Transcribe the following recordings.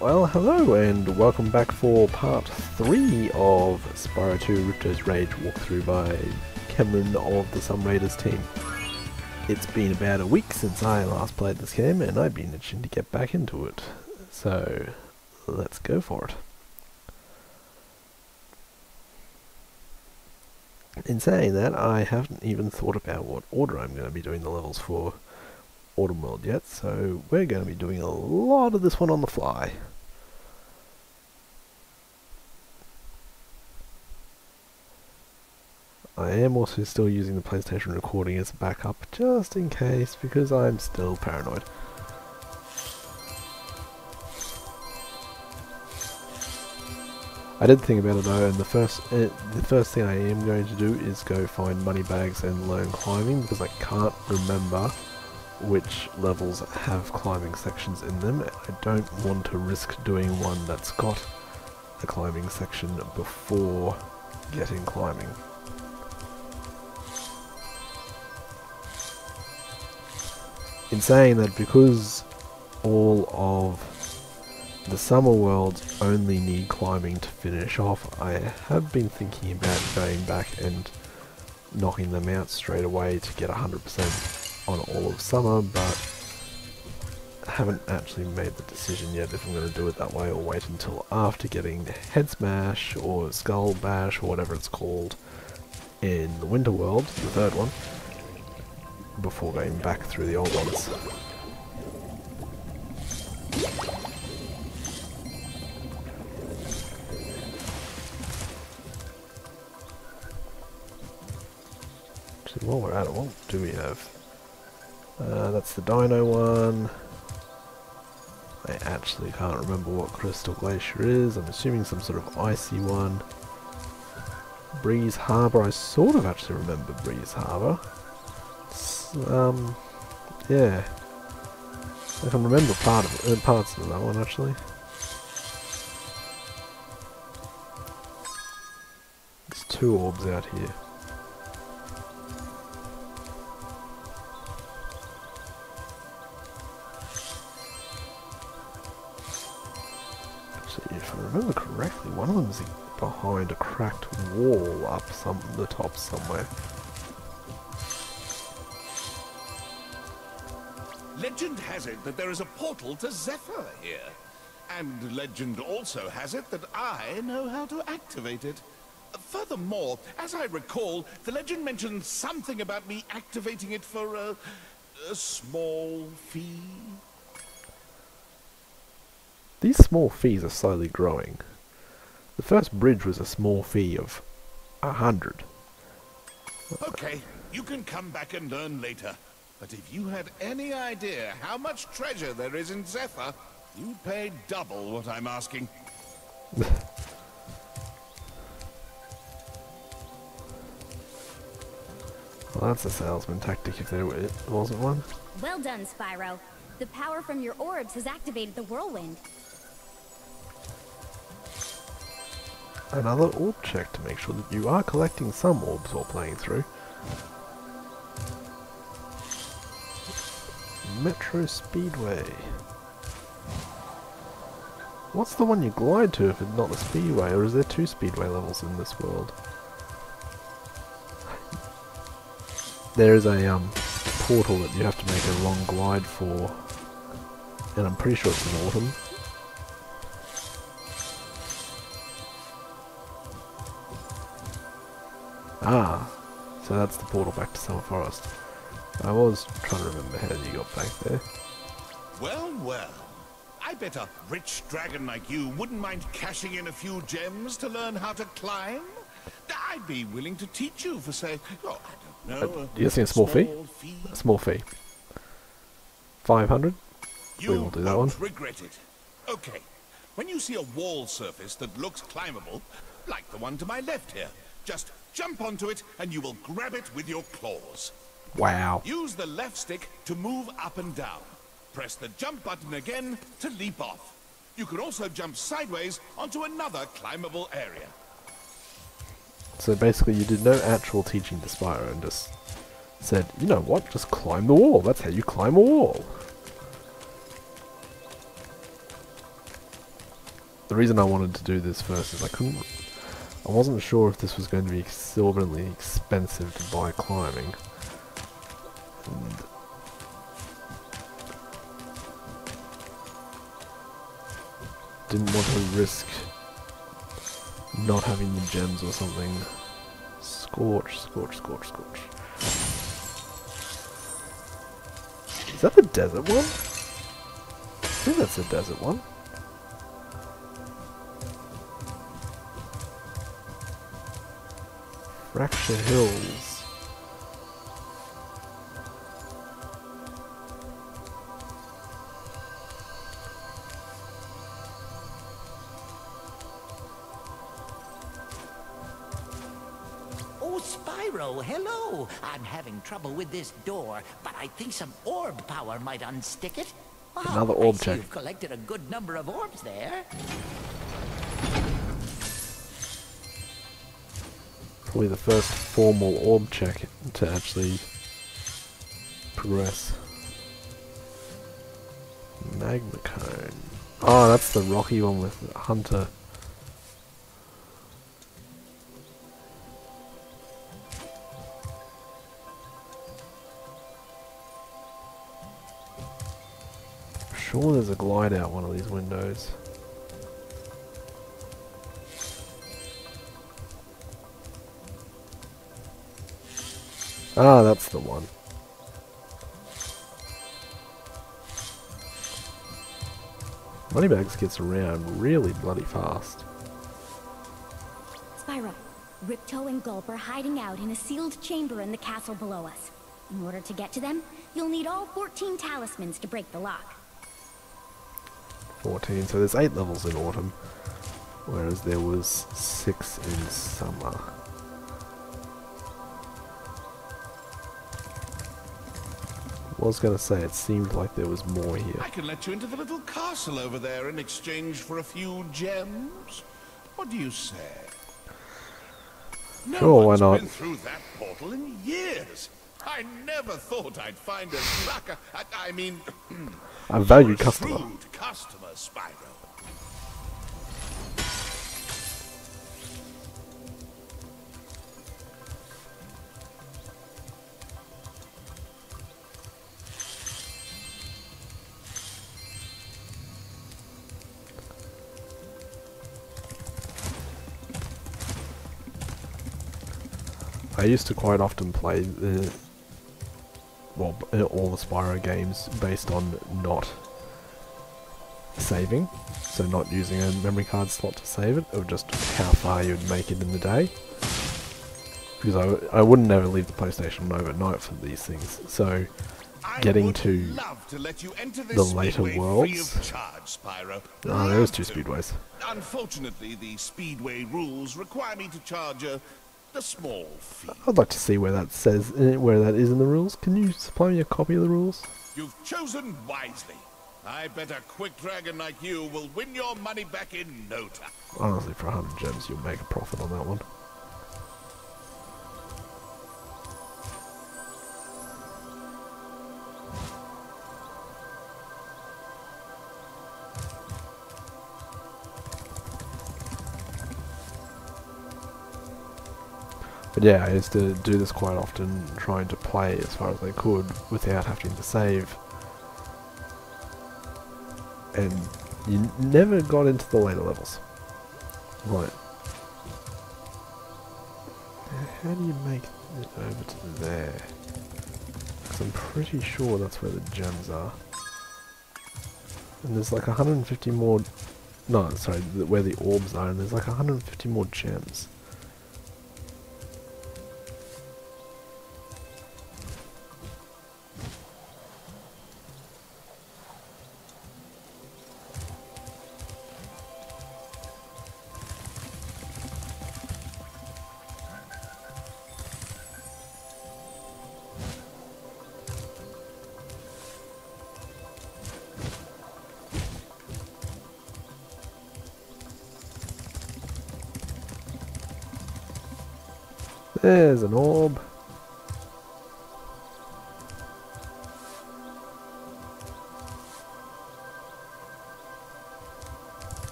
Well, hello and welcome back for part 3 of Spyro 2 Ripto's Rage walkthrough by Cameron of the SomeRaiders team. It's been about a week since I last played this game and I've been itching to get back into it. So, let's go for it. In saying that, I haven't even thought about what order I'm going to be doing the levels for Autumn World yet, so we're going to be doing a lot of this one on the fly. I am also still using the PlayStation recording as a backup, just in case, because I'm still paranoid. I did think about it though, and the first thing I am going to do is go find money bags and learn climbing, because I can't remember which levels have climbing sections in them. I don't want to risk doing one that's got a climbing section before getting climbing. In saying that, because all of the summer worlds only need climbing to finish off, I have been thinking about going back and knocking them out straight away to get 100% on all of summer, but haven't actually made the decision yet if I'm going to do it that way or wait until after getting Head Smash or Skull Bash or whatever it's called in the Winter World, the third one, before going back through the old ones. Actually, while we're at it, what do we have? That's the Dino one. I actually can't remember what Crystal Glacier is. I'm assuming some sort of icy one. BreezeHarbor, I sort of actually remember BreezeHarbor. Yeah. I can remember parts of that one actually. There's 2 orbs out here. Actually, if I remember correctly, one of them is behind a cracked wall up the top somewhere. Legend has it that there is a portal to Zephyr here. And legend also has it that I know how to activate it. Furthermore, as I recall, the legend mentioned something about me activating it for a small fee. These small fees are slowly growing. The first bridge was a small fee of 100. Okay, you can come back and learn later. But if you had any idea how much treasure there is in Zephyr, you'd pay double what I'm asking. Well, that's a salesman tactic if there wasn't one. Well done, Spyro. The power from your orbs has activated the whirlwind. Another orb check to make sure that you are collecting some orbs while playing through. Metro Speedway. What's the one you glide to if it's not the Speedway, or is there 2 Speedway levels in this world? There is a portal that you have to make a long glide for, and I'm pretty sure it's in autumn. Ah, so that's the portal back to Summer Forest. I was trying to remember how you got back there. Well, well. I bet a rich dragon like you wouldn't mind cashing in a few gems to learn how to climb. I'd be willing to teach you for, say, oh, I don't know. Do you see a small fee? A small fee. 500? We will do that one. Regret it. Okay. When you see a wall surface that looks climbable, like the one to my left here, just jump onto it and you will grab it with your claws. Wow. Use the left stick to move up and down. Press the jump button again to leap off. You can also jump sideways onto another climbable area. So basically you did no actual teaching to Spyro and just said, you know what, just climb the wall. That's how you climb a wall. the reason I wanted to do this first is I wasn't sure if this was going to be exorbitantly expensive to buy climbing. And didn't want to risk not having the gems or something. Scorch, scorch, scorch, scorch. Is that the desert one? I think that's the desert one. Fracture Hills. Oh, Spyro, hello! I'm having trouble with this door, but I think some orb power might unstick it. Oh, Another orb I see check. You've collected a good number of orbs there. Probably the first formal orb check to actually progress. Magma Cone. Oh, that's the rocky one with the Hunter. I'm sure there's a glide out one of these windows. Ah, that's the one. Moneybags gets around really bloody fast. Spyro, Ripto and Gulp are hiding out in a sealed chamber in the castle below us. In order to get to them, you'll need all 14 talismans to break the lock. 14, so there's 8 levels in autumn, whereas there was 6 in summer. I was going to say, it seemed like there was more here. I can let you into the little castle over there in exchange for a few gems. What do you say? Sure, why No not? one's been through that portal in years. I never thought I'd find a sucker. I mean, A valued you're a customer. shrewd customer, Spyro. I used to quite often play the, well, all the Spyro games based on not saving, so not using a memory card slot to save it, or just how far you would make it in the day. Because I wouldn't ever leave the PlayStation overnight for these things, so getting to the later worlds. Oh, there's 2 speedways. Unfortunately, the speedway rules require me to charge a small fee. I'd like to see where that says, where that is in the rules. Can you supply me a copy of the rules? You've chosen wisely. I bet a quick dragon like you will win your money back in no time. Honestly, for 100 gems, you'll make a profit on that one. But yeah, I used to do this quite often, trying to play as far as I could without having to save. And you never got into the later levels. Right. How do you make it over to there? Because I'm pretty sure that's where the gems are. And there's like 150 more... No, sorry, where the orbs are, and there's like 150 more gems. There's an orb.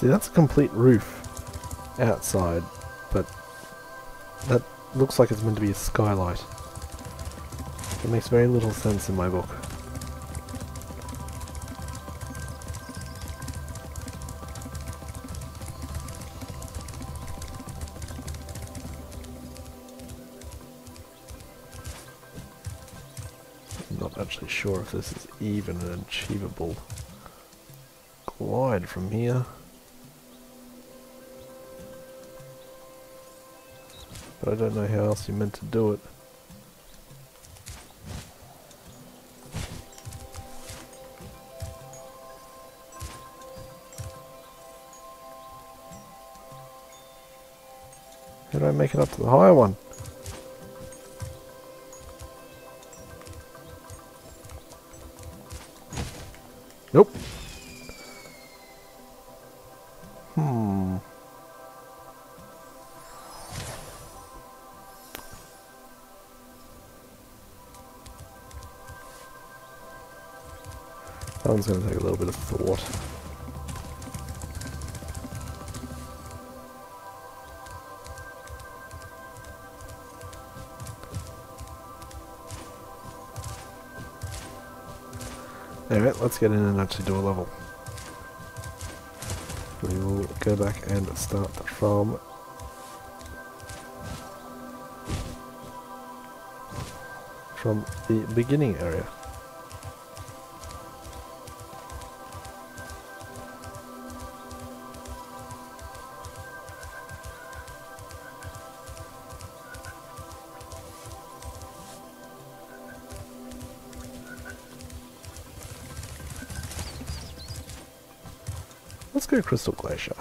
See, that's a complete roof outside, but that looks like it's meant to be a skylight. It makes very little sense in my book. I'm not actually sure if this is even an achievable glide from here. But I don't know how else you're meant to do it. How do I make it up to the higher one? Nope. That one's going to take a little bit of thought. Anyway, let's get in and actually do a level. We will go back and start from the beginning area. Let's go Crystal Glacier.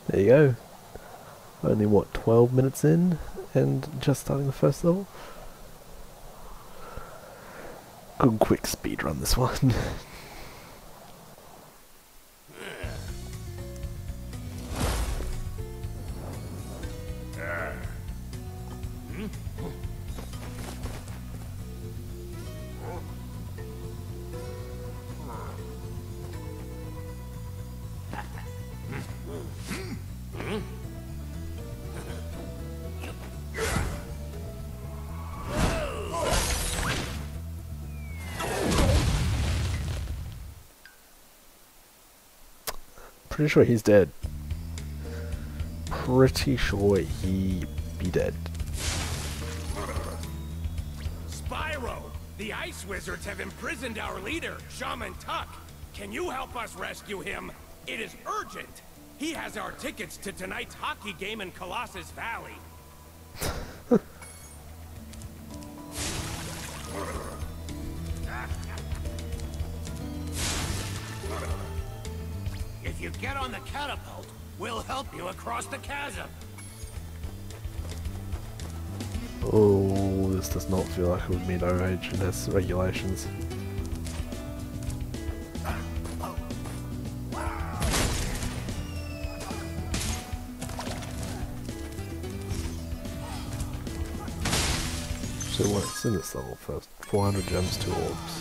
There you go. Only what, 12 minutes in and just starting the first level? Good quick speed run this one. Pretty sure he's dead. Pretty sure he be dead. Spyro! The Ice Wizards have imprisoned our leader, Shaman Tuck. Can you help us rescue him? It is urgent. He has our tickets to tonight's hockey game in Colossus Valley. If you get on the catapult, we'll help you across the chasm. Oh, this does not feel like it would meet OHS regulations. So what's in this level first? 400 gems, 2 orbs.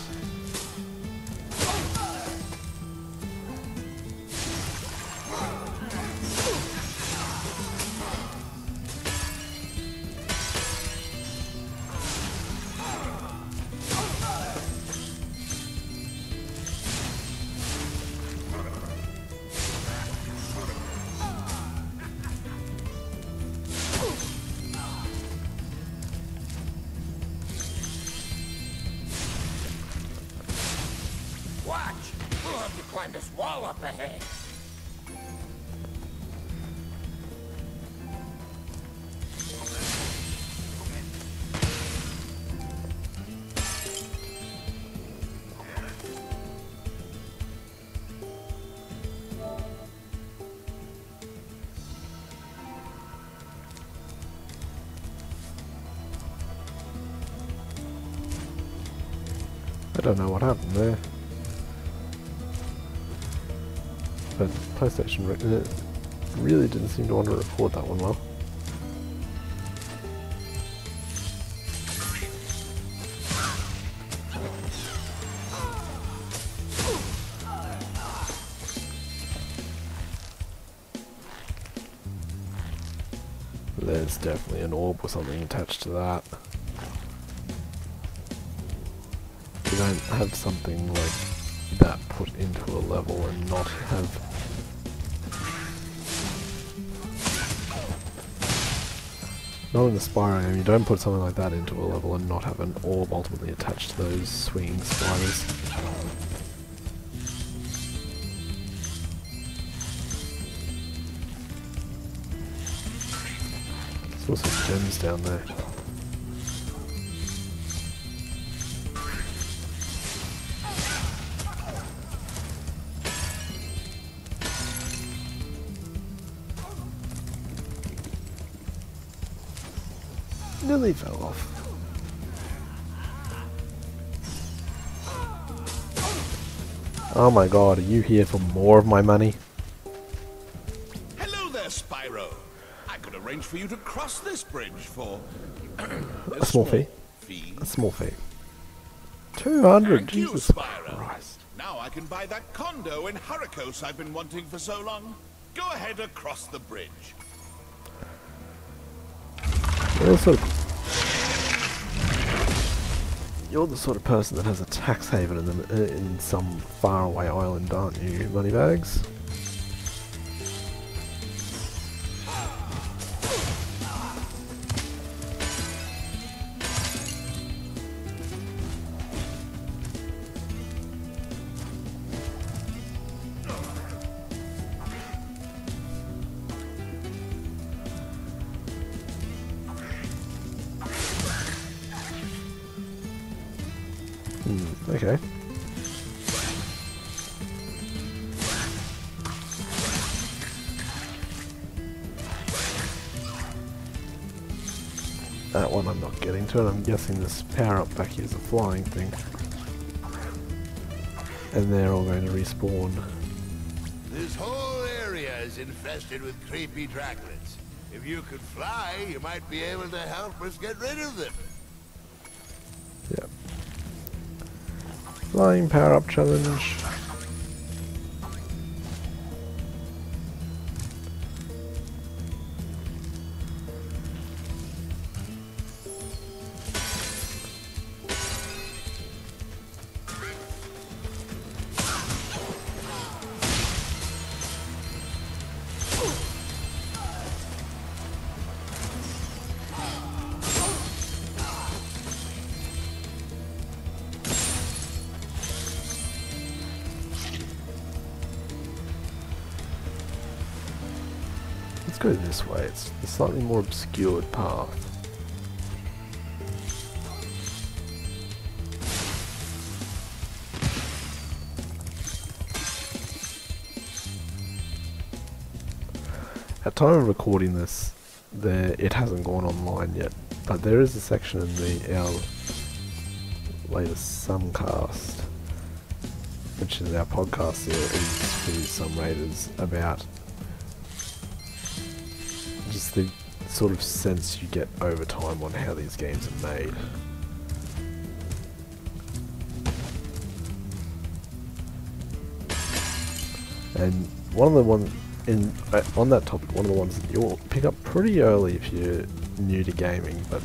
Watch! We'll have to climb this wall up ahead. I don't know what happened there. But PlayStation really didn't seem to want to record that one well. There's definitely an orb or something attached to that. You don't have something like that put into a level and not have... Not in the Spyro game, you don't put something like that into a level and not have an orb ultimately attached to those swinging spiders. Saw some gems down there. Nearly fell off. Oh my god, are you here for more of my money? Hello there, Spyro. I could arrange for you to cross this bridge for a small fee. A small fee. 200, Thank you, Jesus Spyro. Christ. Now I can buy that condo in Hurricos I've been wanting for so long. Go ahead across the bridge. You're the sort of person that has a tax haven in some faraway island, aren't you, Moneybags? Okay. That one I'm not getting to, and I'm guessing this power up back here is a flying thing. And they're all going to respawn. This whole area is infested with creepy draglets. If you could fly, you might be able to help us get rid of them. Yep. Flying power up challenge. Let's go this way, it's a slightly more obscured path. At time of recording this, it hasn't gone online yet, but there is a section in our latest Sumcast, which is our podcast series for SomeRaiders, about just the sort of sense you get over time on how these games are made. And one of the ones on that topic, one of the ones that you'll pick up pretty early if you're new to gaming, but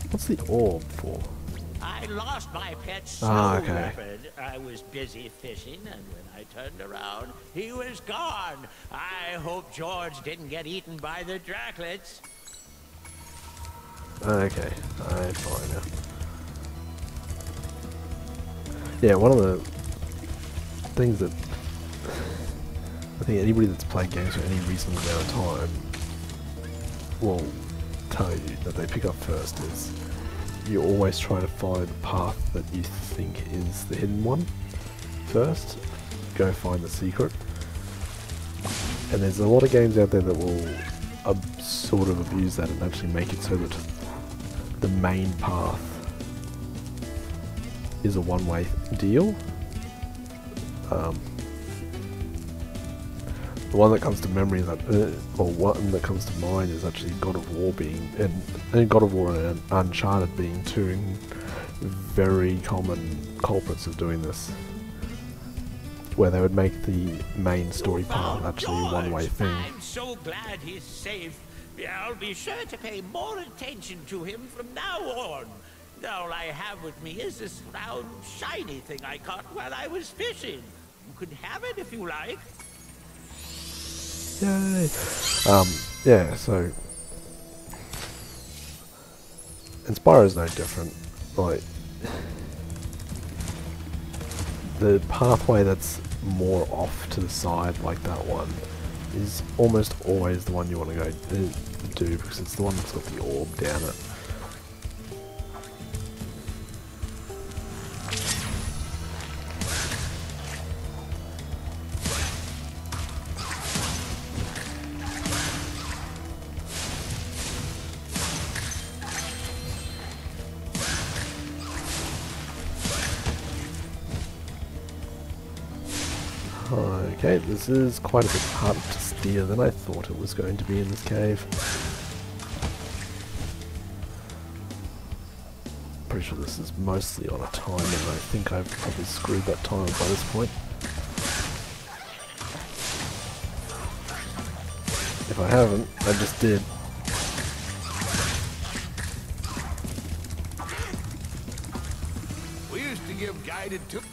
what's the orb for? I lost my pet so okay. rapid. I was busy fishing, and when I turned around, he was gone. I hope George didn't get eaten by the draglets. Okay, I follow now. Yeah, one of the things that I think anybody that's played games for any reasonable amount of time will tell you that they pick up first is you always try to follow the path that you think is the hidden one first. Go find the secret. And there's a lot of games out there that will sort of abuse that and actually make it so that the main path is a one-way deal. The one that comes to memory that, or one that comes to mind is actually God of War being, and God of War and Uncharted being two very common culprits of doing this. Where they would make the main story part actually a one-way thing. I'm so glad he's safe. I'll be sure to pay more attention to him from now on. All I have with me is this round, shiny thing I caught while I was fishing. You could have it if you like. Yay! Yeah, so... And Spyro's no different. Like... The pathway that's more off to the side, like that one, is almost always the one you want to go do, because it's the one that's got the orb down it. Okay, this is quite a bit harder to steer than I thought it was going to be in this cave. Pretty sure this is mostly on a timer, and I think I've probably screwed that timer by this point. If I haven't, I just did. We used to give guided tours.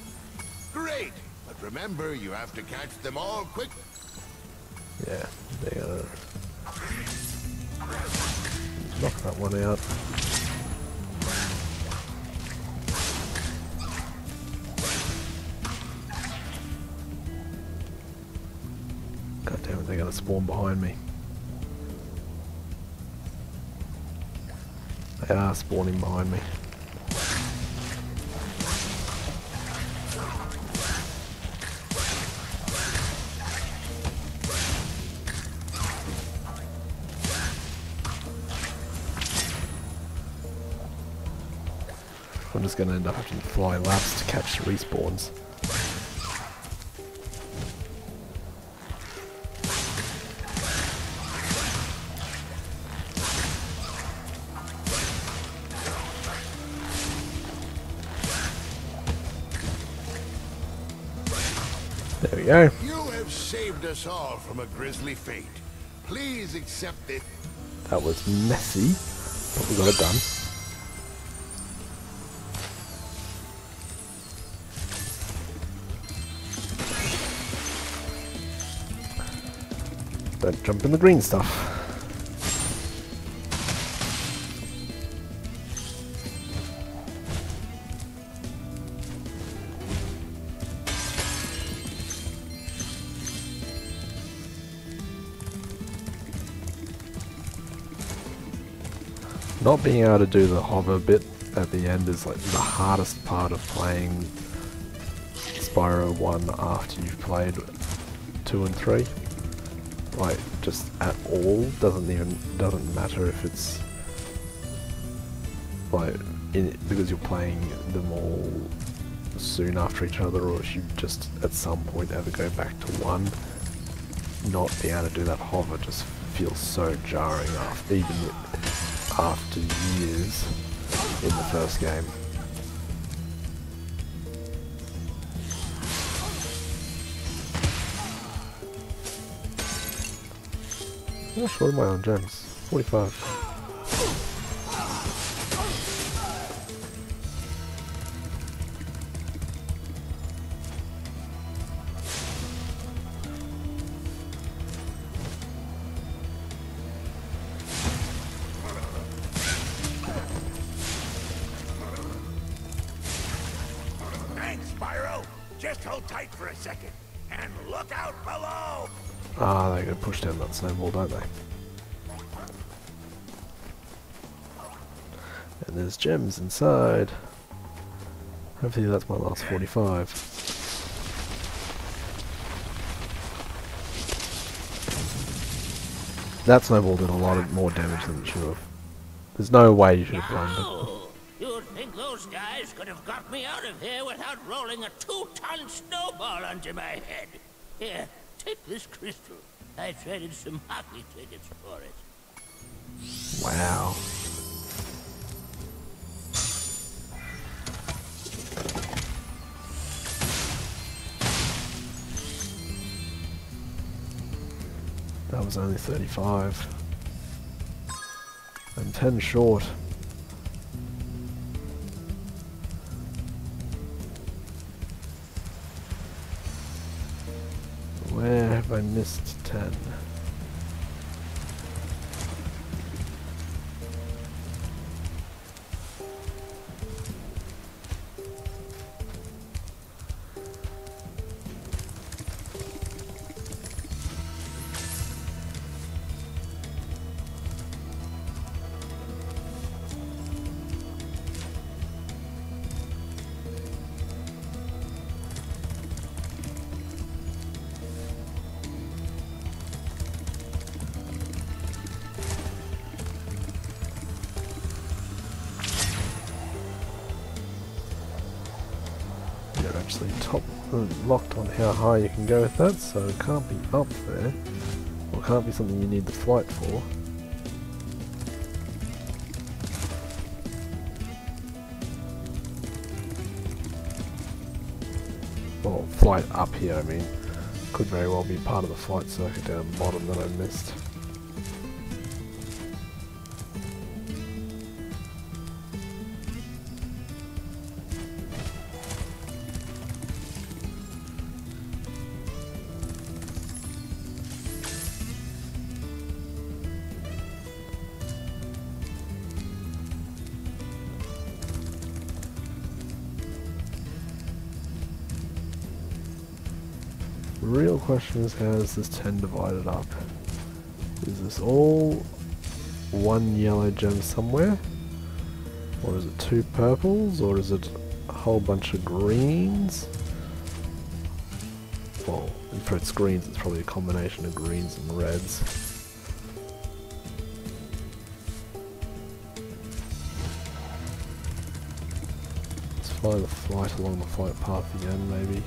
Great! But remember, you have to catch them all quick. Yeah, they knock that one out. God damn it, they're gonna spawn behind me. They are spawning behind me. I'm just going to end up having to fly laps to catch respawns. There we go. You have saved us all from a grisly fate. Please accept it. That was messy, but we got it done. Don't jump in the green stuff. Not being able to do the hover bit at the end is like the hardest part of playing Spyro 1 after you've played 2 and 3. Like, just at all, doesn't matter if it's like because you're playing them all soon after each other, or if you just at some point ever go back to 1, not being able to do that hover just feels so jarring even after years in the first game. How short am I on gems? 45. Thanks, Spyro. Just hold tight for a second. And look out below! Ah, they're going to push down that snowball, don't they? And there's gems inside. Hopefully that's my last 45. That snowball did a lot more damage than it should have. There's no way you should have blown it. You'd think those guys could have got me out of here without rolling a 2-ton snowball onto my head. Here, Take this crystal. I traded some hockey tickets for it. Wow. That was only 35. I'm 10 short. Where have I missed 10? You're actually locked on how high you can go with that, so it can't be up there, or it can't be something you need the flight for. Well, flight up here, I mean. Could very well be part of the flight circuit down the bottom that I missed. The real question is, how is this 10 divided up? Is this all one yellow gem somewhere? Or is it 2 purples? Or is it a whole bunch of greens? Well, for its greens, it's probably a combination of greens and reds. Let's follow the flight along the flight path again, maybe.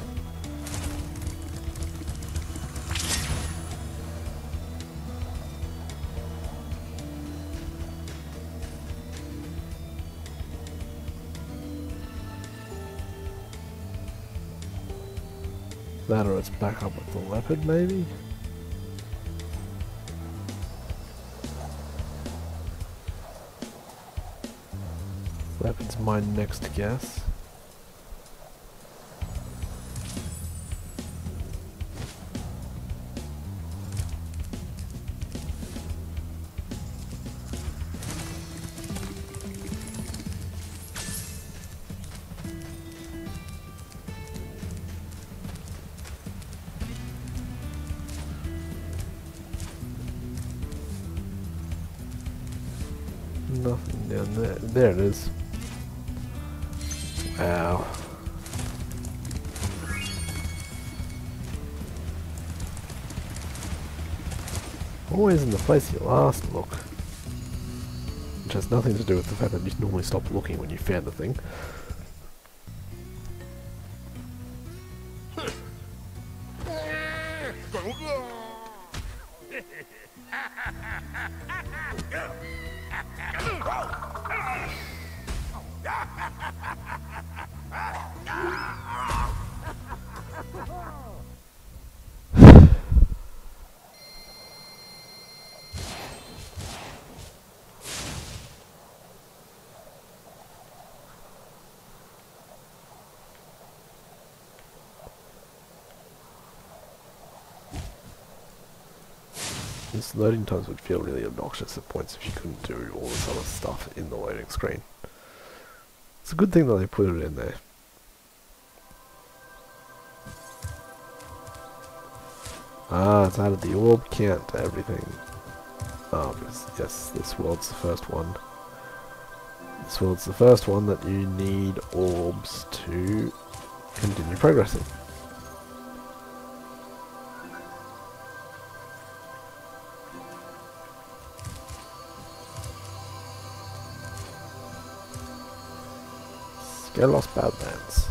That, or it's back up with the leopard, maybe? Leopard's my next guess. Nothing down there. There it is. Wow. Always in the place you last look. Which has nothing to do with the fact that you normally stop looking when you found the thing. These loading times would feel really obnoxious at points if you couldn't do all this other stuff in the loading screen. It's a good thing that they put it in there. Ah, it's added the orb count to everything. Oh, yes, this world's the first one. This world's the first one that you need orbs to continue progressing. Skelos Badlands.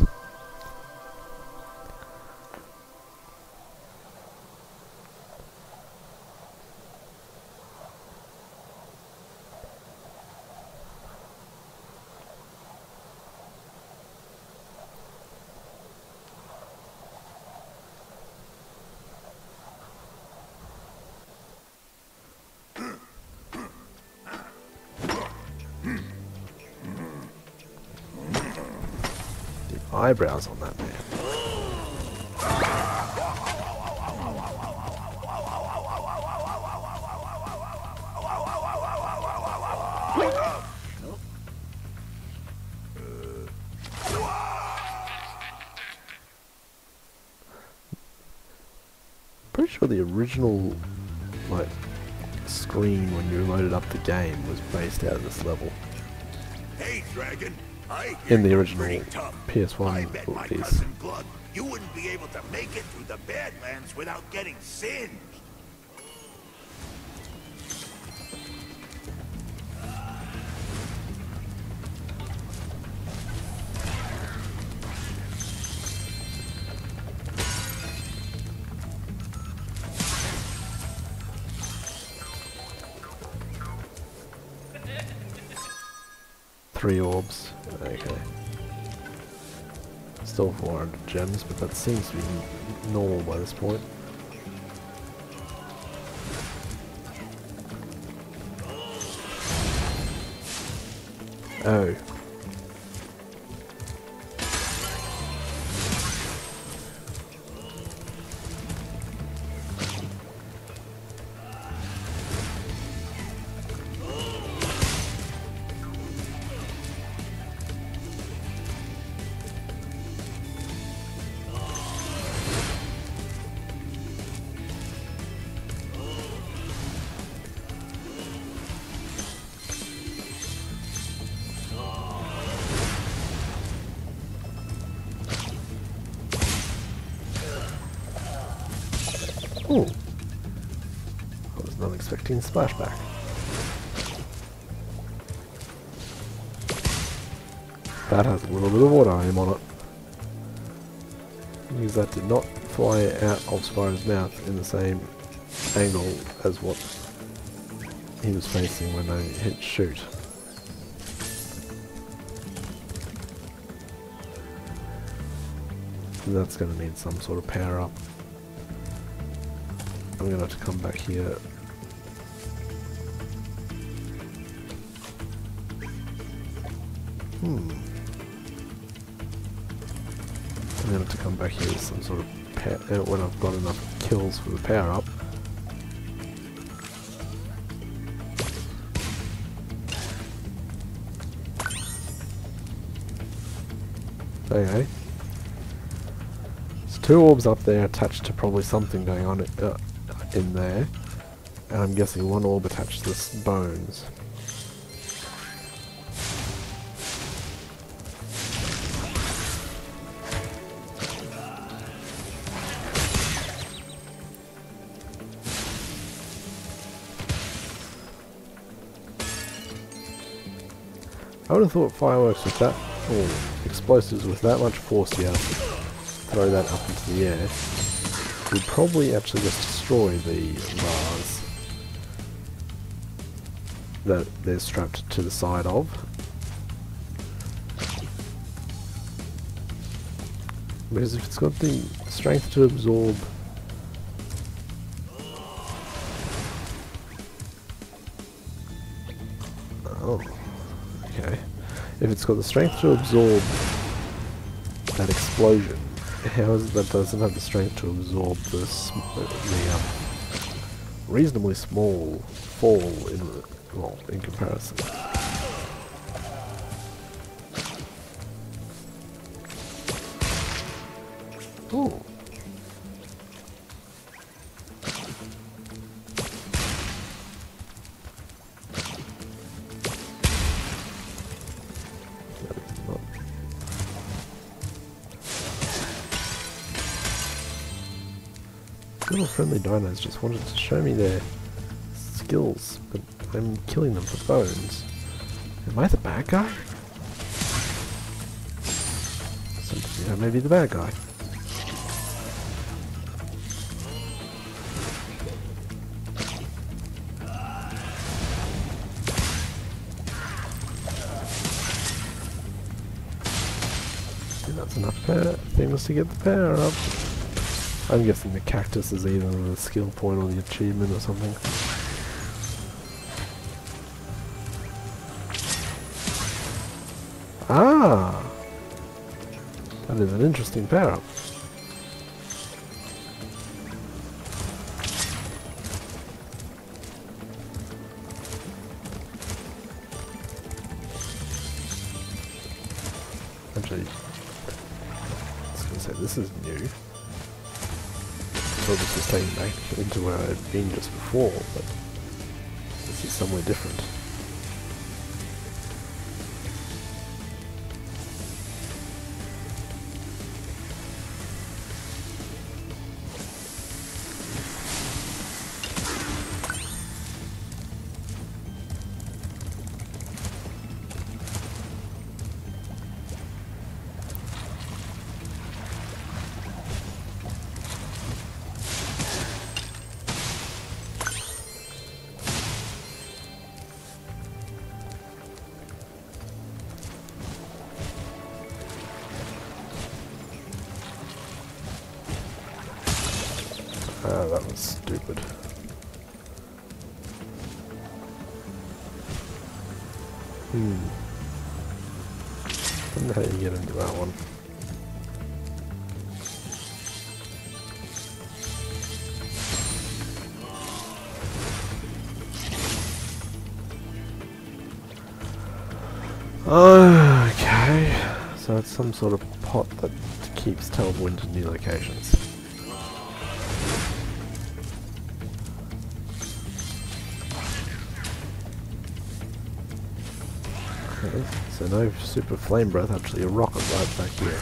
eyebrows on that man. Pretty sure the original, like, screen when you loaded up the game was based out of this level. Hey, Dragon. In the original PS1 I bet my release. cousin Glug, you wouldn't be able to make it through the Badlands without getting singed. Three orbs. Okay. Still 400 gems, but that seems to be normal by this point. Oh. Ooh. I was not expecting splashback. That has a little bit of water aim on it. Because that did not fly out of Spyro's mouth in the same angle as what he was facing when I hit shoot. That's going to need some sort of power up. I'm going to have to come back here. I'm going to have to come back here with some sort of when I've got enough kills for the power up. Okay. There's two orbs up there attached to probably something going on in there. And I'm guessing one orb attached to the bones. I would have thought fireworks with that, or explosives with that much force you have to throw that up into the air would probably actually just destroy the bars that they're strapped to the side of. Because if it's got the strength to absorb if it's got the strength to absorb that explosion, how is it that doesn't have the strength to absorb the reasonably small fall in comparison? Ooh. Little friendly dinos just wanted to show me their skills, but I'm killing them for bones. Am I the bad guy? So, I may be the bad guy. That's enough things to get the power up. I'm guessing the cactus is either the skill point or the achievement or something. Ah! That That is an interesting power-up. Actually, I was going to say, this is new. So this is taking back into where I had been just before, but this is somewhere different. That was stupid. I don't know how you get into that one. Okay, so it's some sort of pot that keeps teleporting to new locations. Okay, so no super flame breath, actually a rocket right back here.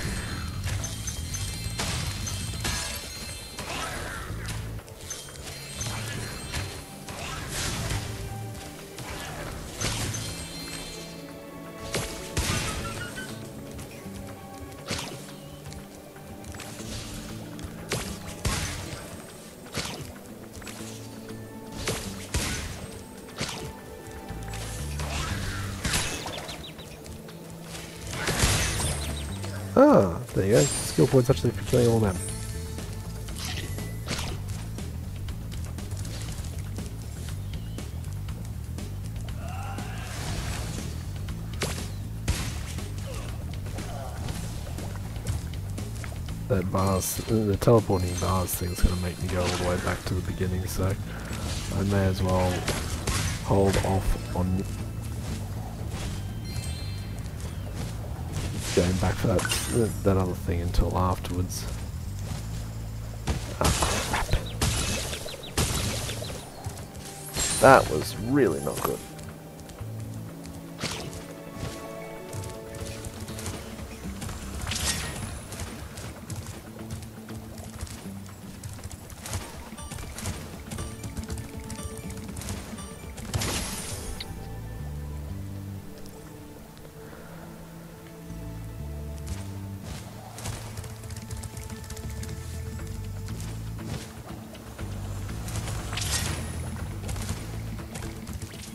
Ah, there you go. Skill points actually for killing all them. That bars, the teleporting bars thing's gonna make me go all the way back to the beginning, so I may as well hold off on going back for that other thing until afterwards. Oh crap. That was really not good.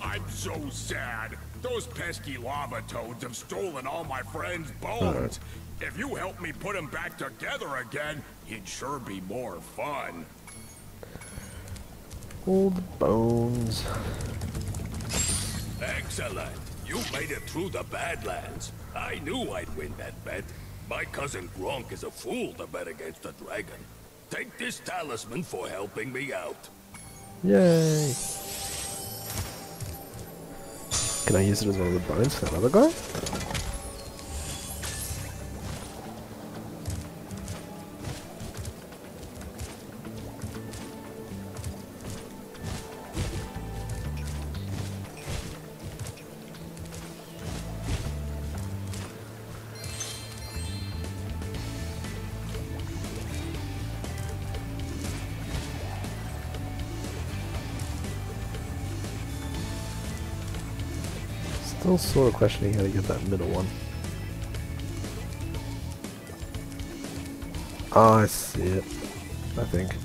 I'm so sad. Those pesky lava toads have stolen all my friends' bones. If you help me put them back together again, it'd sure be more fun. All the bones. Excellent. You made it through the Badlands. I knew I'd win that bet. My cousin Gronk is a fool to bet against a dragon. Take this talisman for helping me out. Yay! Can I use it as one of the bones for that other guy? Still sort of questioning how to get that middle one. Oh, I see it. I think.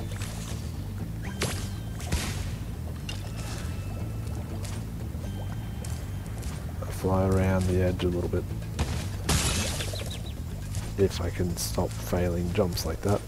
I fly around the edge a little bit. If I can stop failing jumps like that.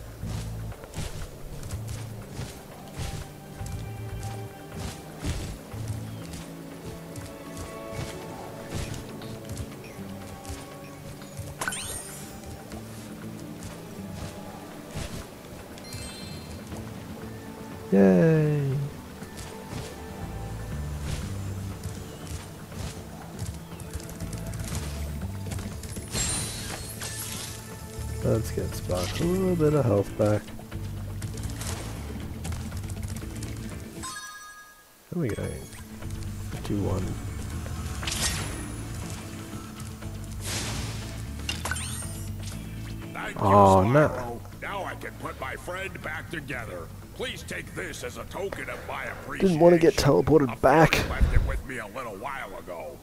Yay! Let's get Spark a little bit of health back. There we go. 2-1. Thank you, Oh, no. Spyro. Now I can put my friend back together. Please take this as a token of my appreciation. Didn't want to get teleported A back. fairy left it with me a little while ago.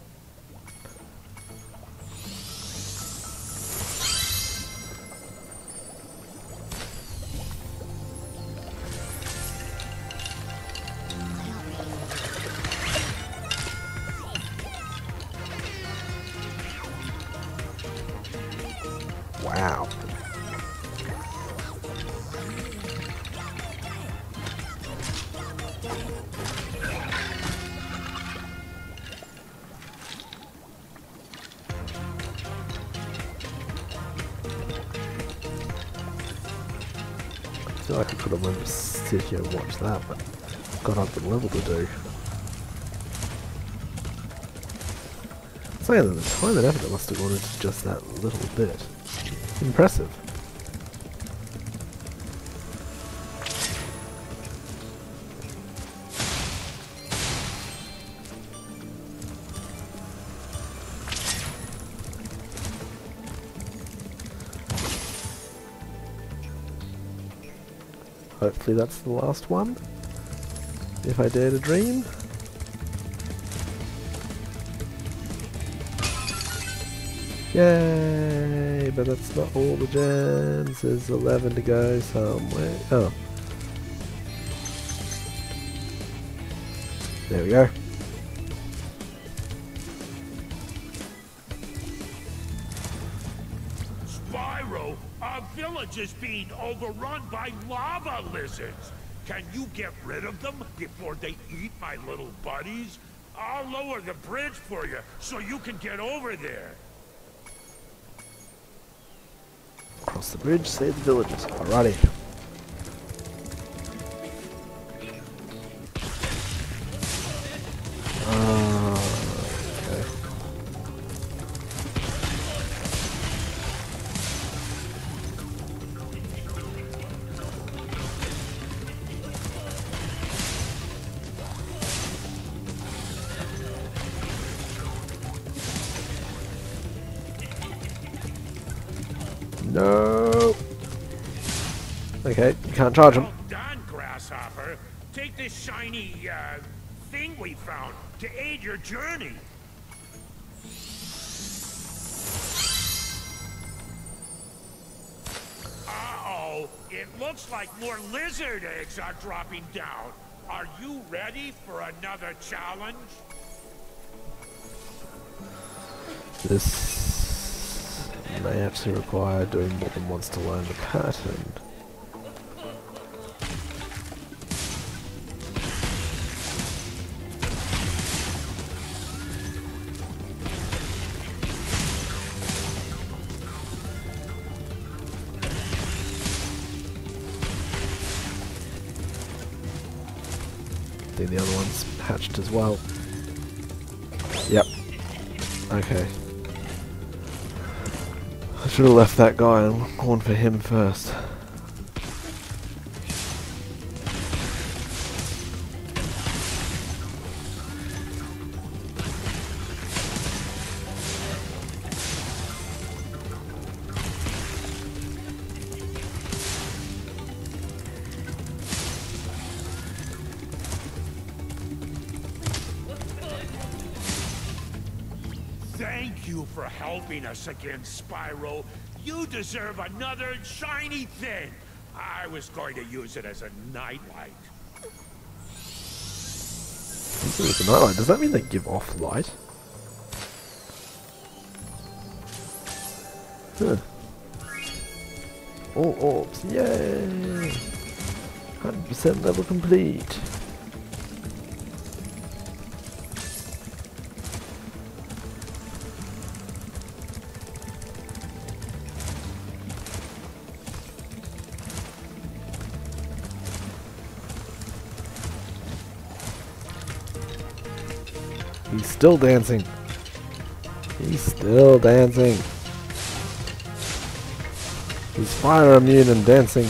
Wow. I feel like I could have went to sit here and watch that, but got up the level to do. Saying that the time and effort that must have gone into just that little bit. Impressive. Hopefully that's the last one. If I dare to dream. Yay! But that's not all the gems. There's 11 to go somewhere. Oh. There we go. Spyro, our village is being overrun by lava lizards. Can you get rid of them before they eat my little buddies? I'll lower the bridge for you so you can get over there. Cross the bridge, save the villagers. Alrighty. Okay. No. Okay, you can't charge him. Well done, Grasshopper. Take this shiny, thing we found to aid your journey. Uh-oh. It looks like more lizard eggs are dropping down. Are you ready for another challenge? This may actually require doing more than once to learn the pattern. I think the other one's hatched as well. Yep. Okay. I should have left that guy and gone for him first. Thank you for helping us again, Spyro. You deserve another shiny thing. I was going to use it as a nightlight. It's a nightlight. Does that mean they give off light? Huh. All orbs, yay! 100% level complete. He's still dancing. He's still dancing. He's fire immune and dancing.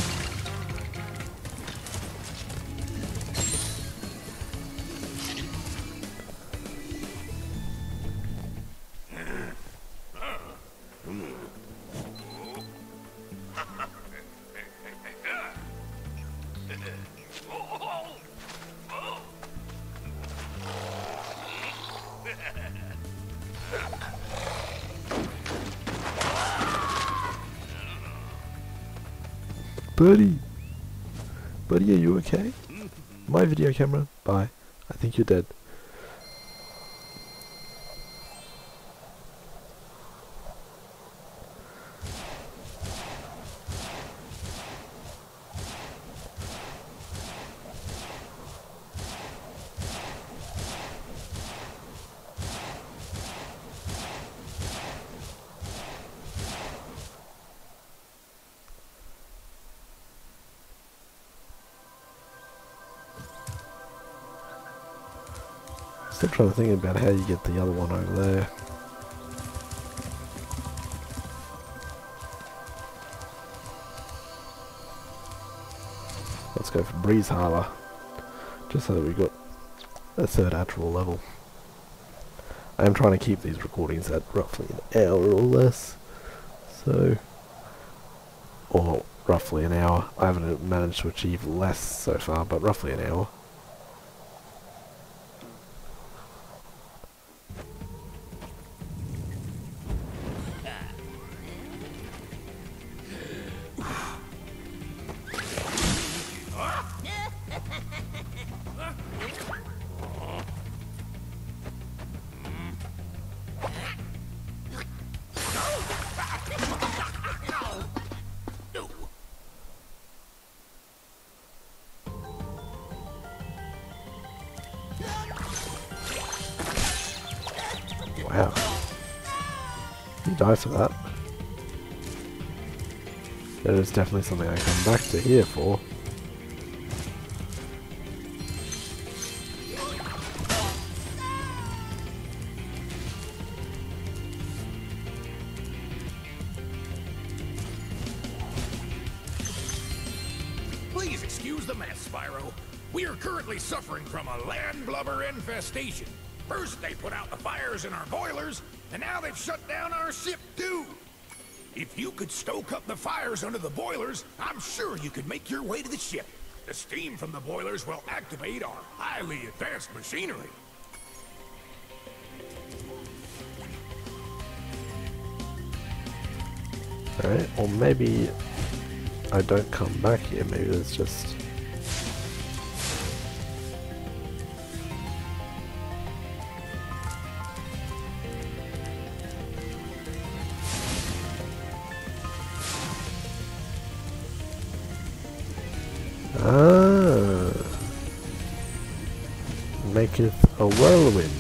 Buddy! Buddy, are you okay? My video camera? Bye. I think you're dead. Still trying to think about how you get the other one over there. Let's go for BreezeHarbor, just so that we've got a third actual level. I am trying to keep these recordings at roughly an hour or less, so, or roughly an hour. I haven't managed to achieve less so far, but roughly an hour. Wow. You die for that. That is definitely something I come back to here for. Please excuse the mess, Spyro. We are currently suffering from a land blubber infestation. First they put out the fires in our boilers, and now they've shut down our ship too. If you could stoke up the fires under the boilers, I'm sure you could make your way to the ship. The steam from the boilers will activate our highly advanced machinery. Alright, or maybe I don't come back here, maybe it's just... Ah, maketh a whirlwind.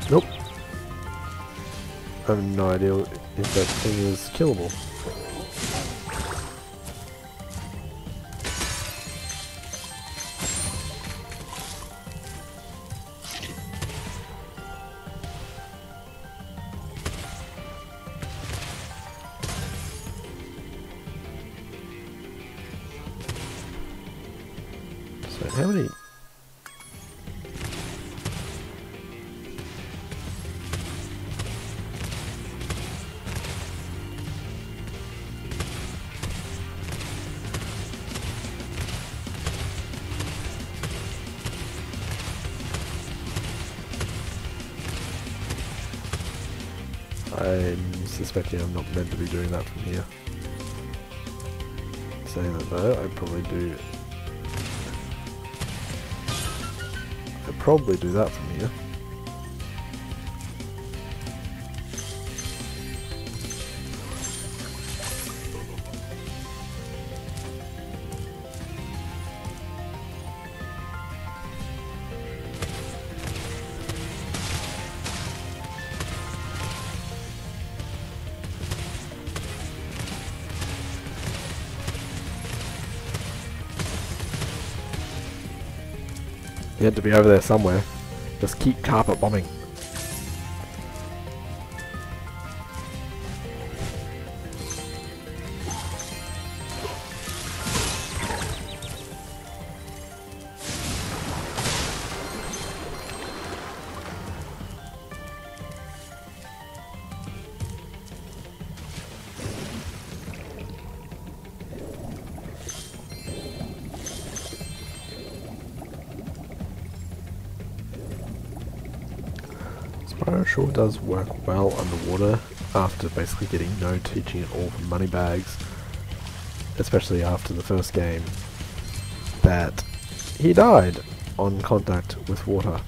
Nope. I have no idea if that thing is killable. So how many? I'm suspecting I'm not meant to be doing that from here. Saying that though, I probably do. I probably do that from here. He had to be over there somewhere. Just keep carpet bombing. Spyro sure does work well underwater after basically getting no teaching at all from Moneybags, especially after the first game that he died on contact with water.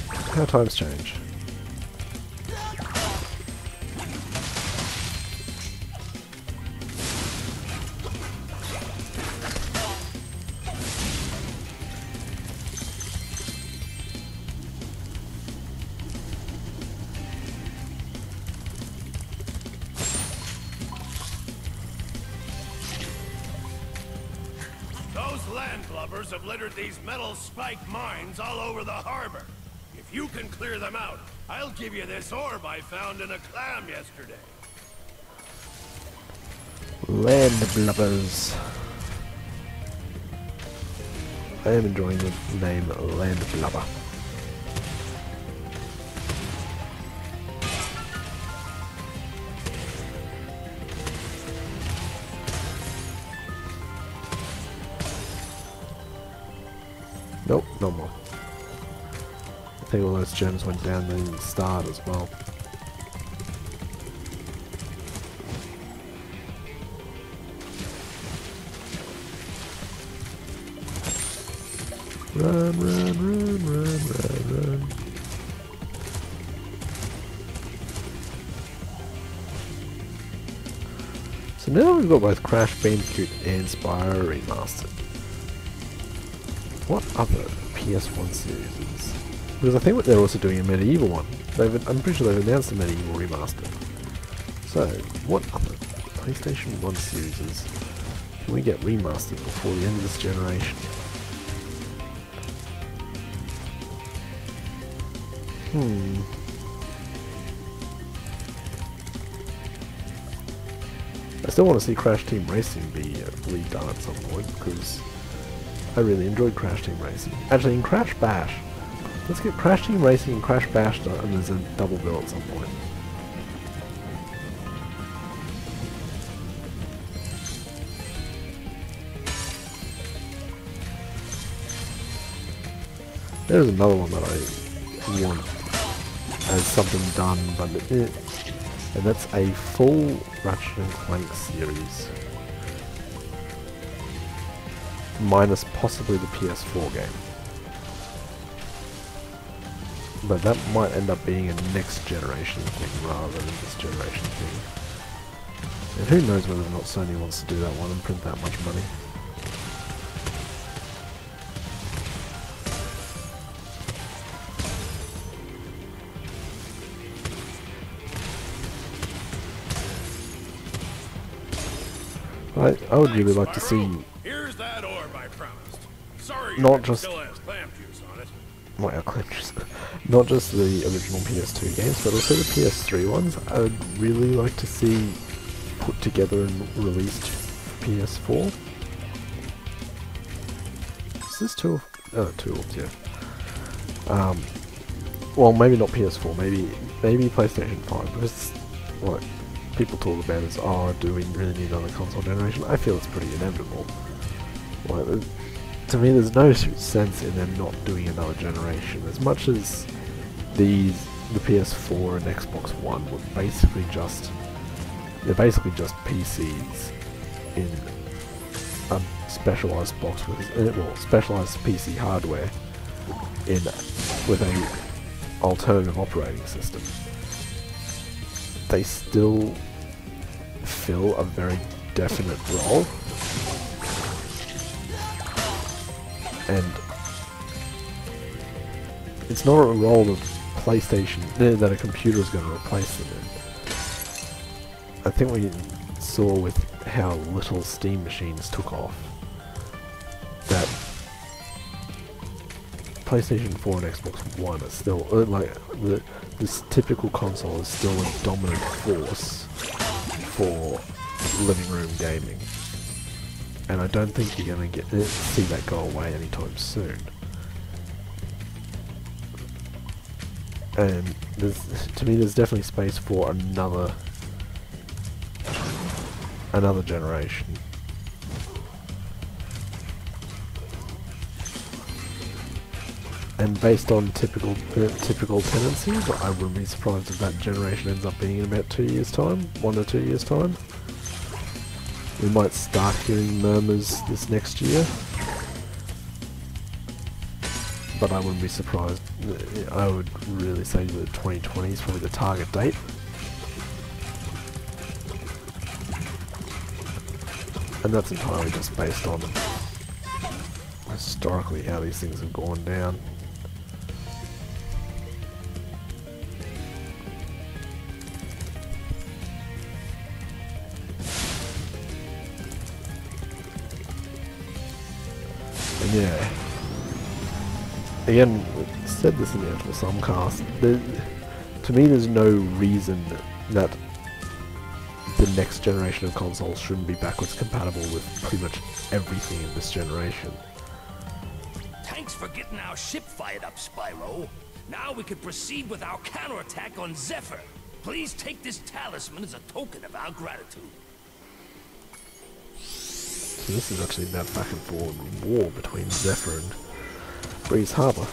How times change. Those landlubbers have littered these metal spike mines all over the harbor. If you can clear them out, I'll give you this orb I found in a clam yesterday. Landlubbers. I am enjoying the name Landlubber. Nope, no more. I think all those gems went down in the start as well. Run, run, run, run, run, run. So now we've got both Crash Bandicoot and Spyro Remastered. What other PS1 series? Because I think they're also doing a Medieval one. I'm pretty sure they've announced a Medieval Remaster. So, what other PlayStation 1 series can we get remastered before the end of this generation? I still want to see Crash Team Racing be redone at some point, because I really enjoyed Crash Team Racing. Actually, in Crash Bash, let's get Crash Team Racing and Crash Bash done, and there's a double bill at some point. There's another one that I want as something done, but and that's a full Ratchet and Clank series. Minus possibly the PS4 game. But that might end up being a next generation thing rather than this generation thing. And who knows whether or not Sony wants to do that one and print that much money. I would really like to see Here's that orb I promised. Sorry, not just still has clam juice on it. not just the original PS2 games, but also the PS3 ones. I would really like to see put together and released for PS4. Is this two? Oh, tools, yeah. Well, maybe not PS4. Maybe PlayStation 5, because what people talk about is, oh, do we really need another console generation? I feel it's pretty inevitable. Like, to me, there's no sense in them not doing another generation. As much as the PS4 and Xbox One were basically just PCs in a specialized box with specialized PC hardware with a alternative operating system. They still fill a very definite role, and it's not a role that that a computer is going to replace them in. I think we saw with how little Steam machines took off that PlayStation 4 and Xbox One are still like this typical console is still a dominant force for living room gaming, and I don't think you're going to see that go away anytime soon. And to me, there's definitely space for another generation. And based on typical tendencies, I wouldn't be surprised if that generation ends up being in about 2 years' time, 1 or 2 years' time. We might start hearing murmurs this next year, but I wouldn't be surprised. I would really say that 2020 is probably the target date. And that's entirely just based on historically how these things have gone down. And yeah, again, said this in the actual Sumcast, to me there's no reason that the next generation of consoles shouldn't be backwards compatible with pretty much everything in this generation. Thanks for getting our ship fired up, Spyro. Now we can proceed with our counterattack on Zephyr. Please take this talisman as a token of our gratitude. So this is actually that back and forth war between Zephyr and BreezeHarbor.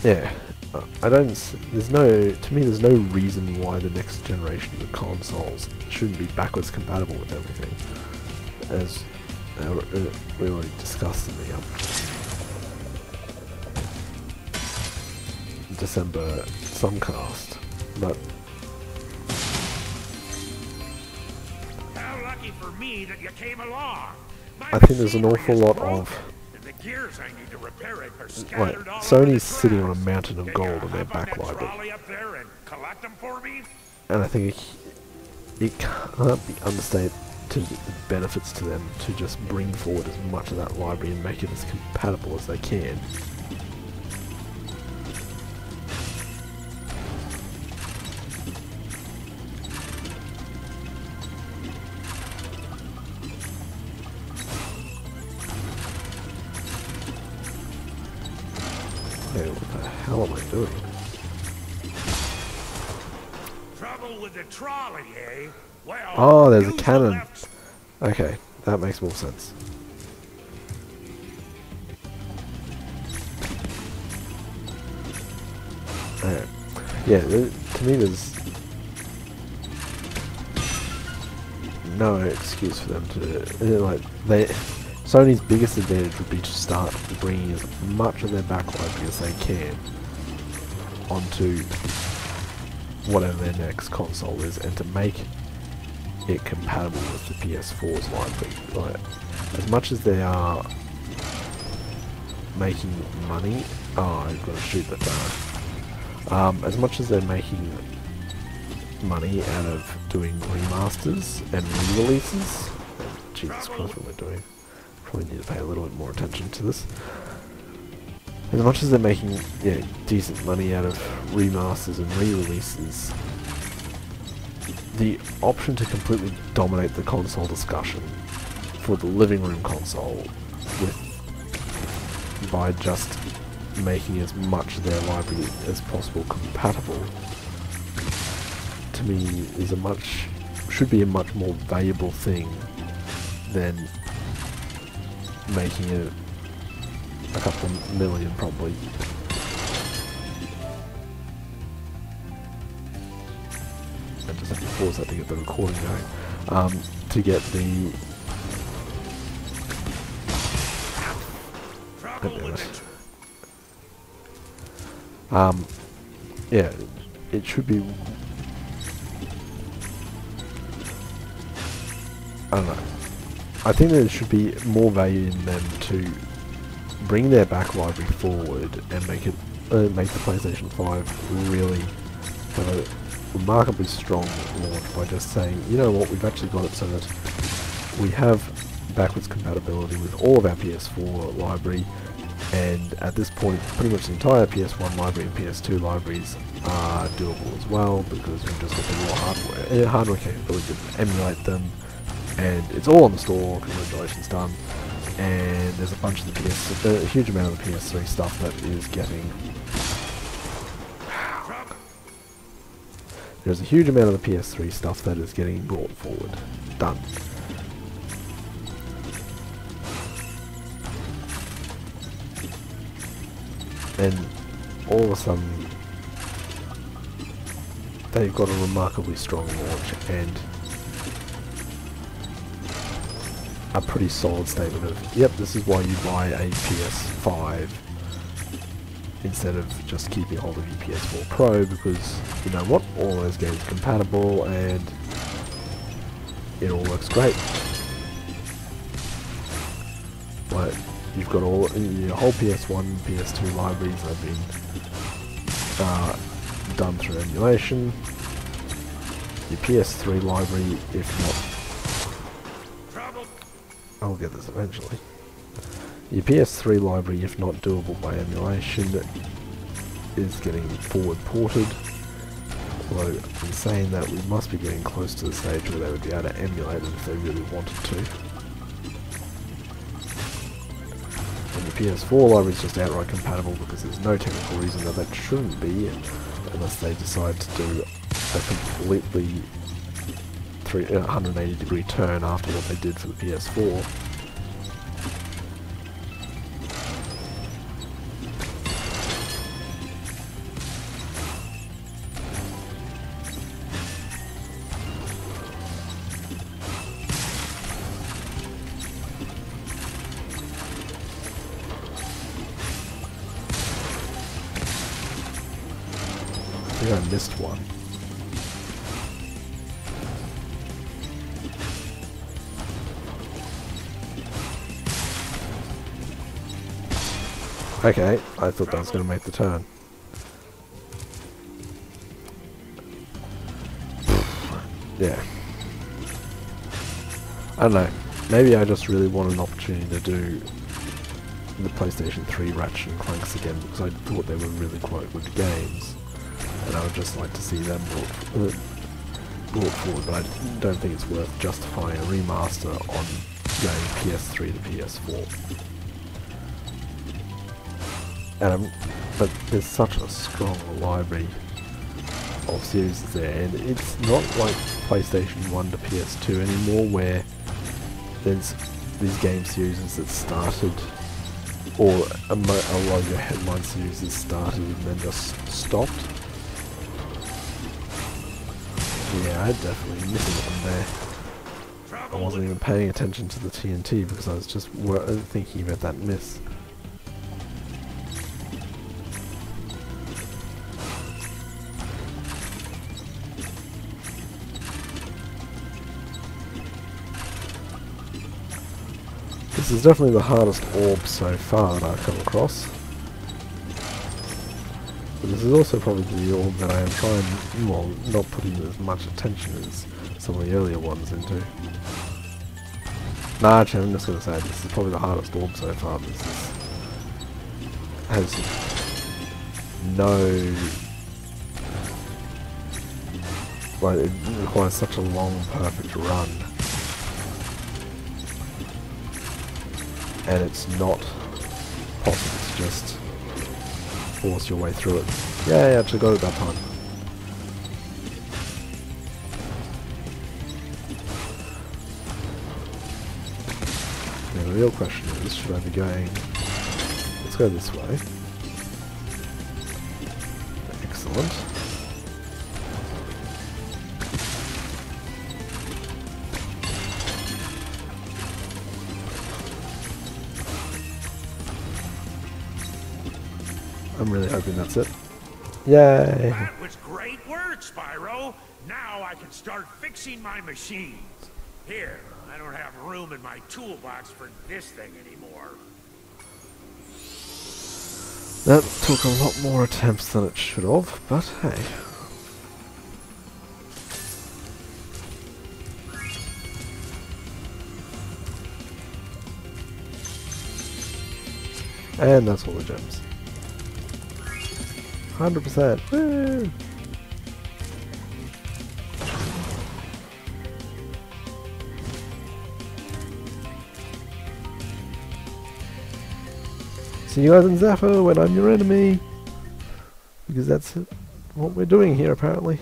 Yeah. To me there's no reason why the next generation of consoles shouldn't be backwards compatible with everything, as we already discussed in the December Sumcast. But How lucky for me that you came along. I think there's an awful lot of Gears I need to repair it are like scattered all Sony's over the sitting on a ground. mountain of Can gold you in their hop on back that library, trolley up there and collect them for me? and I think it can't be understated to the benefits to them to just bring forward as much of that library and make it as compatible as they can. Hey, what the hell am I doing? Trouble with the trolley, eh? Well, Oh, there's a use the cannon. left Okay, that makes more sense. Okay. Yeah, to me there's no excuse for them to Sony's biggest advantage would be to start bringing as much of their back library as they can onto whatever their next console is, and to make it compatible with the PS4's library. Like, as much as they are making money, I've got to shoot the dart. As much as they're making money out of doing remasters and re-releases, Jesus Christ, what am I doing? Probably need to pay a little bit more attention to this. As much as they're making decent money out of remasters and re-releases, the option to completely dominate the console discussion for the living room console by just making as much of their library as possible compatible, to me is should be a much more valuable thing than making it a couple million, probably. I just have to pause that to get the recording going. To get the... yeah, it should be... I don't know. I think there should be more value in them to bring their back library forward and make it make the PlayStation 5 really have a remarkably strong launch by just saying, you know what, we've actually got it so that we have backwards compatibility with all of our PS4 library, and at this point pretty much the entire PS1 library and PS2 libraries are doable as well, because we've just got the raw hardware capability to emulate them, and it's all on the store. Congratulations, done. And there's a bunch of a huge amount of the PS3 stuff that is getting... There's a huge amount of the PS3 stuff that is getting brought forward. Done. And all of a sudden, they've got a remarkably strong launch and a pretty solid statement of, yep, this is why you buy a PS5 instead of just keeping hold of your PS4 Pro, because you know what, all those games are compatible and it all works great. Like, you've got all your whole PS1, PS2 libraries have been done through emulation. Your PS3 library, if not, I'll get this eventually. Your PS3 library, if not doable by emulation, is getting forward ported. Although, in saying that, we must be getting close to the stage where they would be able to emulate it if they really wanted to. And the PS4 library is just outright compatible because there's no technical reason that that shouldn't be, unless they decide to do a completely 180-degree turn after what they did for the PS4. I think I missed one. Okay, I thought that was going to make the turn. Yeah. I don't know. Maybe I just really want an opportunity to do the PlayStation 3 Ratchet and Clanks again, because I thought they were really quite good games. And I would just like to see them brought forward, but I don't think it's worth justifying a remaster on going PS3 to PS4. But there's such a strong library of series there, and it's not like PlayStation 1 to PS2 anymore, where there's these game series that started, or a lot of your headline series that started and then just stopped. Yeah, I definitely missing one there. I wasn't even paying attention to the TNT because I was just thinking about that miss. This is definitely the hardest orb so far that I've come across. But this is also probably the orb that I am trying, well, not putting as much attention as some of the earlier ones into. Nah, actually, I'm just going to say this is probably the hardest orb so far. This has no... Like, it requires such a long, perfect run. And it's not possible to just force your way through it. Yeah, I actually got it that time. Now the real question is, should I be going... Let's go this way. Excellent. I'm really hoping that's it. Yay! That was great work, Spyro! Now I can start fixing my machines. Here, I don't have room in my toolbox for this thing anymore. That took a lot more attempts than it should have, but hey. And that's all the gems. 100%. Woo! See you guys in Zephyr when I'm your enemy. Because that's what we're doing here apparently.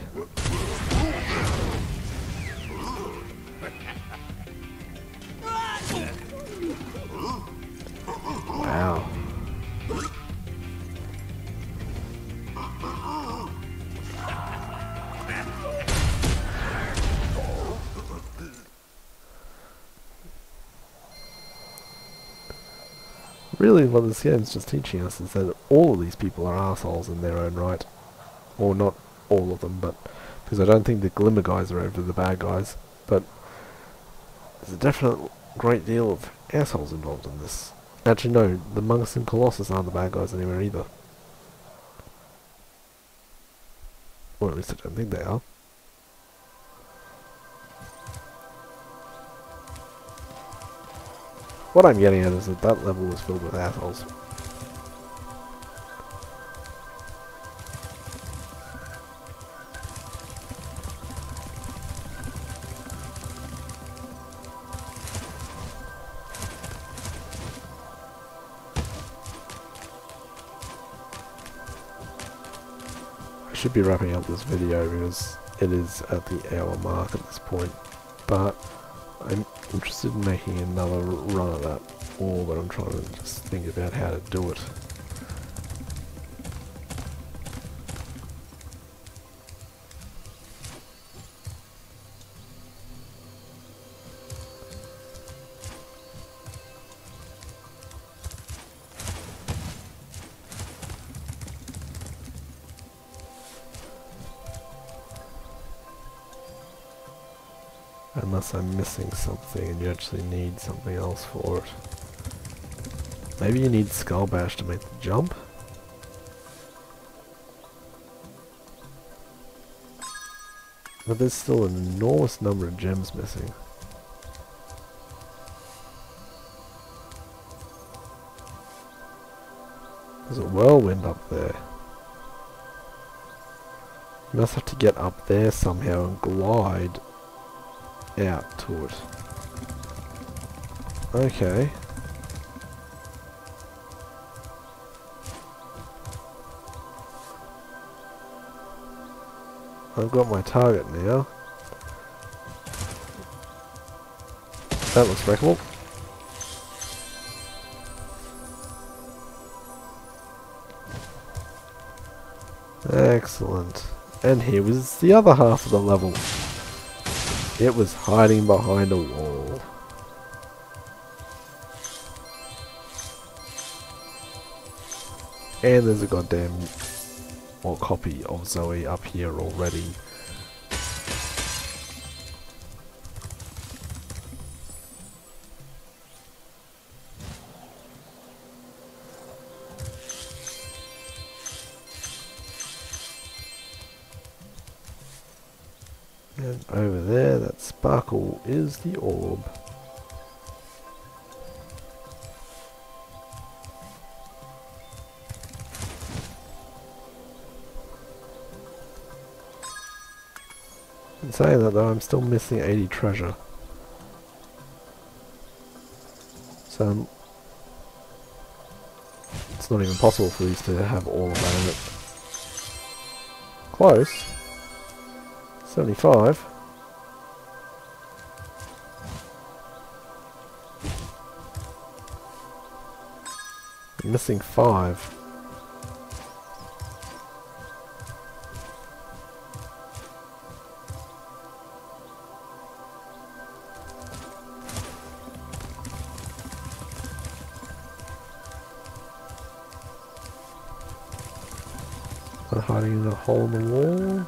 Wow. Really, what this game's just teaching us is that all of these people are assholes in their own right. Or not all of them, but because I don't think the Glimmer guys are over the bad guys, but there's a definite great deal of assholes involved in this. Actually no, the Monks and Colossus aren't the bad guys anywhere either. Or at least I don't think they are. What I'm getting at is that that level was filled with assholes. I should be wrapping up this video because it is at the hour mark at this point, but I'm interested in making another run at that, or but I'm trying to just think about how to do it. Unless I'm missing something and you actually need something else for it. Maybe you need Skull Bash to make the jump? But there's still an enormous number of gems missing. There's a whirlwind up there. You must have to get up there somehow and glide out to it. Okay. I've got my target now. That looks breakable. Excellent. And here was the other half of the level. It was hiding behind a wall. And there's a goddamn copy of Zoe up here already. And over there, that sparkle is the orb. In saying that though, I'm still missing 80 treasure. So it's not even possible for these to have all of that in it. Close. 75. I'm missing 5. I'm hiding in a hole in the wall.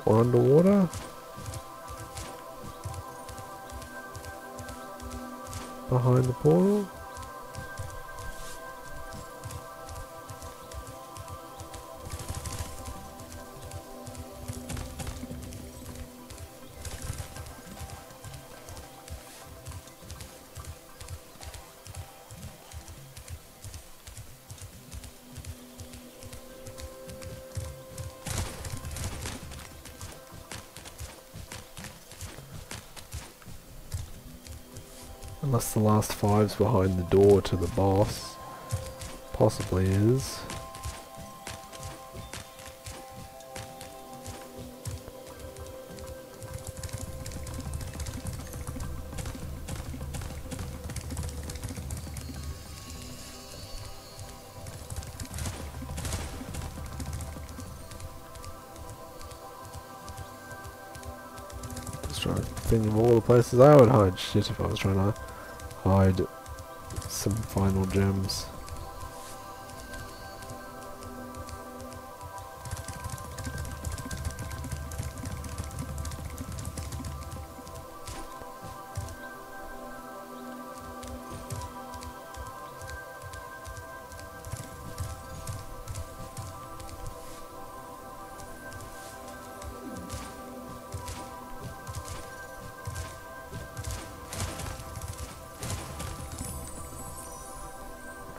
Or underwater. Behind the portal. Unless the last 5's behind the door to the boss. Possibly is. Trying to think of all the places I would hide shit if I was trying to hide some final gems.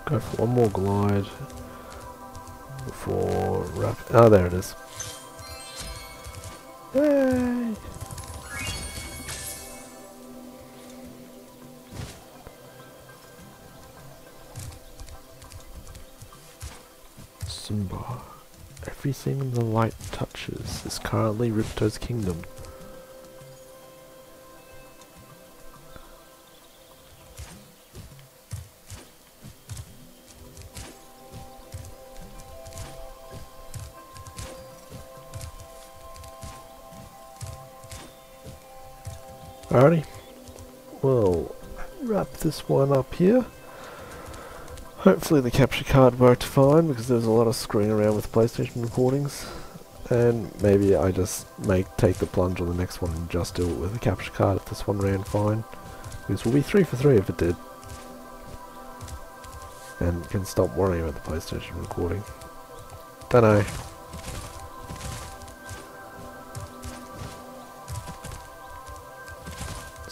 Go for one more glide before wrap. Oh, there it is. Yay! Simba. Everything the light touches is currently Ripto's kingdom. Alrighty, we'll wrap this one up here. Hopefully the capture card worked fine because there's a lot of screwing around with PlayStation recordings, and maybe I just take the plunge on the next one and just do it with a capture card if this one ran fine, because we'll be 3 for 3 if it did, and can stop worrying about the PlayStation recording. Dunno.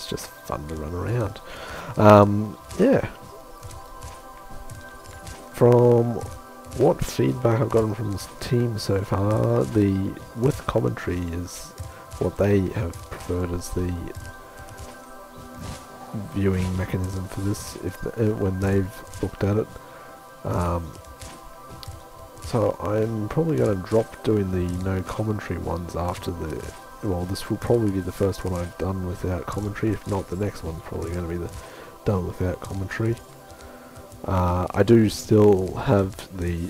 Just fun to run around. Yeah. From what feedback I've gotten from this team so far, the with commentary is what they have preferred as the viewing mechanism for this when they've looked at it. So I'm probably going to drop doing the no commentary ones after the... Well, this will probably be the first one I've done without commentary. If not, the next one's probably going to be done without commentary. I do still have the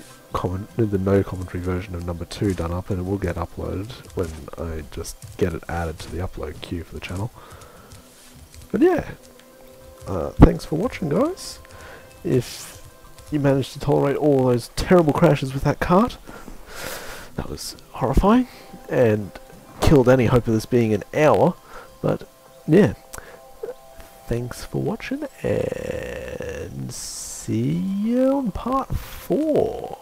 no commentary version of number 2 done up, and it will get uploaded when I just get it added to the upload queue for the channel. But yeah, thanks for watching, guys. If you managed to tolerate all those terrible crashes with that cart, that was horrifying, and killed any hope of this being an hour. But yeah, thanks for watching, and see you on part 4.